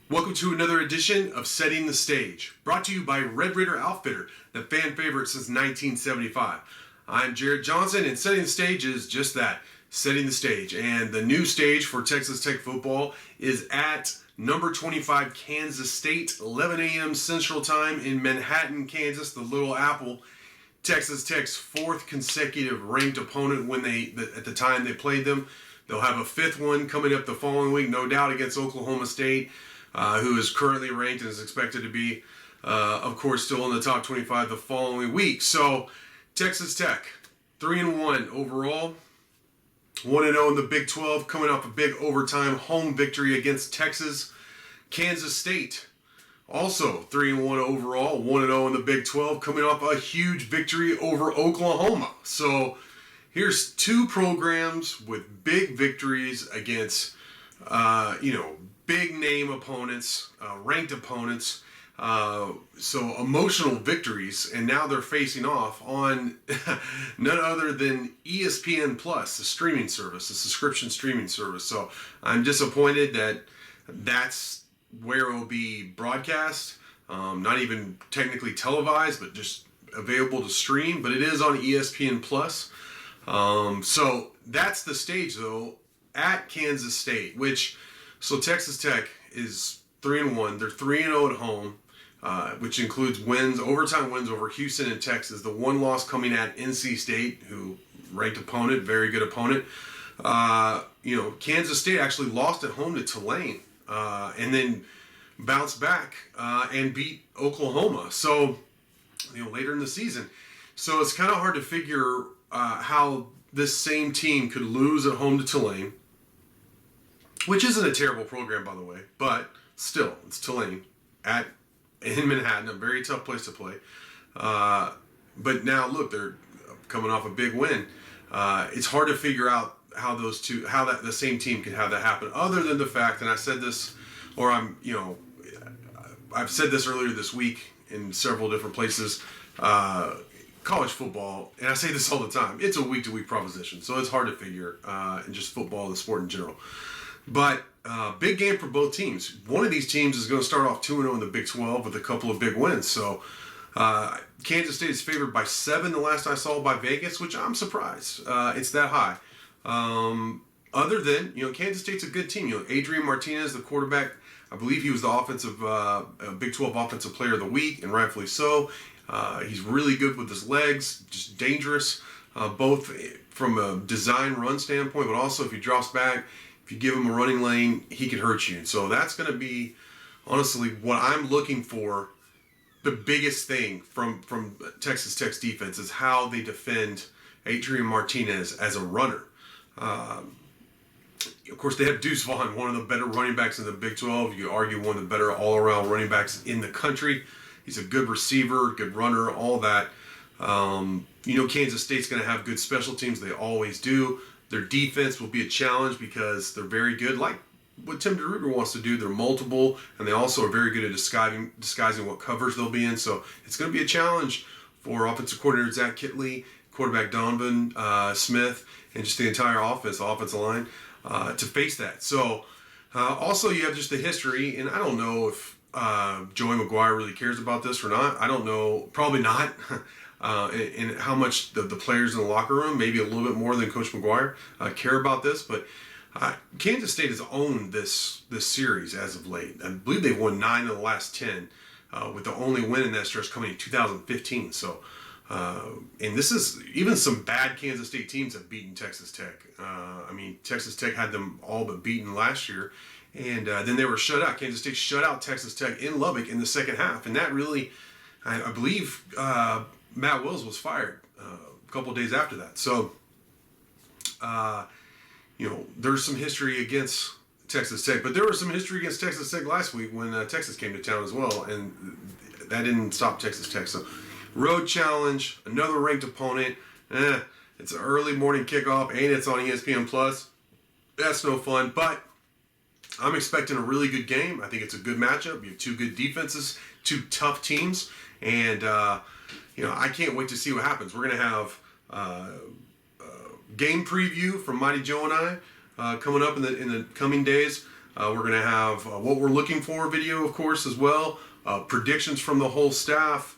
Welcome to another edition of Setting the Stage, brought to you by Red Raider Outfitter, the fan favorite since 1975. I'm Jared Johnson, and Setting the Stage is just that, setting the stage. And the new stage for Texas Tech football is at number 25 Kansas State, 11 a.m. Central Time in Manhattan, Kansas, the Little Apple. Texas Tech's fourth consecutive ranked opponent at the time they played them. They'll have a fifth one coming up the following week, no doubt, against Oklahoma State, who is currently ranked and is expected to be, of course, still in the top 25 the following week. So, Texas Tech, 3-1 overall, 1-0 in the Big 12, coming off a big overtime home victory against Texas. Kansas State, also 3-1 overall, 1-0 in the Big 12, coming off a huge victory over Oklahoma. So, here's two programs with big victories against, big name opponents, ranked opponents. So emotional victories, and now they're facing off on none other than ESPN Plus, the streaming service, the subscription streaming service. So I'm disappointed that that's where it will be broadcast, not even technically televised, but just available to stream. But it is on ESPN Plus. So that's the stage, though, at Kansas State, so Texas Tech is 3-1. They're 3-0 at home, which includes overtime wins over Houston and Texas. The one loss coming at NC State, who ranked opponent, very good opponent. Kansas State actually lost at home to Tulane, and then bounced back and beat Oklahoma. So, later in the season. So it's kind of hard to figure how this same team could lose at home to Tulane, which isn't a terrible program, by the way, but still, it's Tulane in Manhattan, a very tough place to play. But now, look, they're coming off a big win. It's hard to figure out how the same team can have that happen, other than the fact, and I said this, I've said this earlier this week in several different places. College football, and I say this all the time, it's a week-to-week proposition, so it's hard to figure in just football, the sport in general. But big game for both teams. One of these teams is going to start off 2-0 in the Big 12 with a couple of big wins. So Kansas State is favored by 7 the last I saw by Vegas, which I'm surprised it's that high. Other than, Kansas State's a good team. Adrian Martinez, the quarterback, I believe he was the Big 12 Offensive Player of the Week, and rightfully so. He's really good with his legs, just dangerous, both from a design run standpoint, but also if he drops back, if you give him a running lane, he could hurt you. So that's going to be, honestly, what I'm looking for. The biggest thing from Texas Tech's defense is how they defend Adrian Martinez as a runner. Of course, they have Deuce Vaughn, one of the better running backs in the Big 12. You could argue one of the better all-around running backs in the country. He's a good receiver, good runner, all that. Kansas State's going to have good special teams. They always do. Their defense will be a challenge because they're very good, like what Tim DeRuyter wants to do. They're multiple, and they also are very good at disguising what covers they'll be in. So it's going to be a challenge for offensive coordinator Zach Kittley, quarterback Donovan Smith, and just the entire offensive line to face that. So also you have just the history, and I don't know if Joey McGuire really cares about this or not. I don't know. Probably not. And how much the players in the locker room, maybe a little bit more than Coach McGuire, care about this. But Kansas State has owned this series as of late. I believe they've won 9 of the last 10, with the only win in that stretch coming in 2015. So, and this is, even some bad Kansas State teams have beaten Texas Tech. Texas Tech had them all but beaten last year. And then they were shut out. Kansas State shut out Texas Tech in Lubbock in the second half. And that really, I believe, Matt Wills was fired a couple of days after that. So, there's some history against Texas Tech. But there was some history against Texas Tech last week when Texas came to town as well. And that didn't stop Texas Tech. So, road challenge, another ranked opponent. It's an early morning kickoff, and it's on ESPN Plus. That's no fun. But I'm expecting a really good game. I think it's a good matchup. You have two good defenses, two tough teams, and I can't wait to see what happens. We're going to have game preview from Mighty Joe and I coming up in the coming days. We're going to have what we're looking for video, of course, as well. Predictions from the whole staff.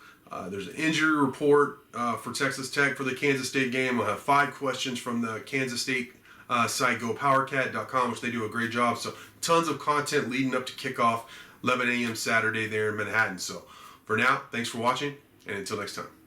There's an injury report for Texas Tech for the Kansas State game. We'll have 5 questions from the Kansas State site, gopowercat.com, which they do a great job. So tons of content leading up to kickoff, 11 a.m. Saturday there in Manhattan. So for now, thanks for watching, and until next time.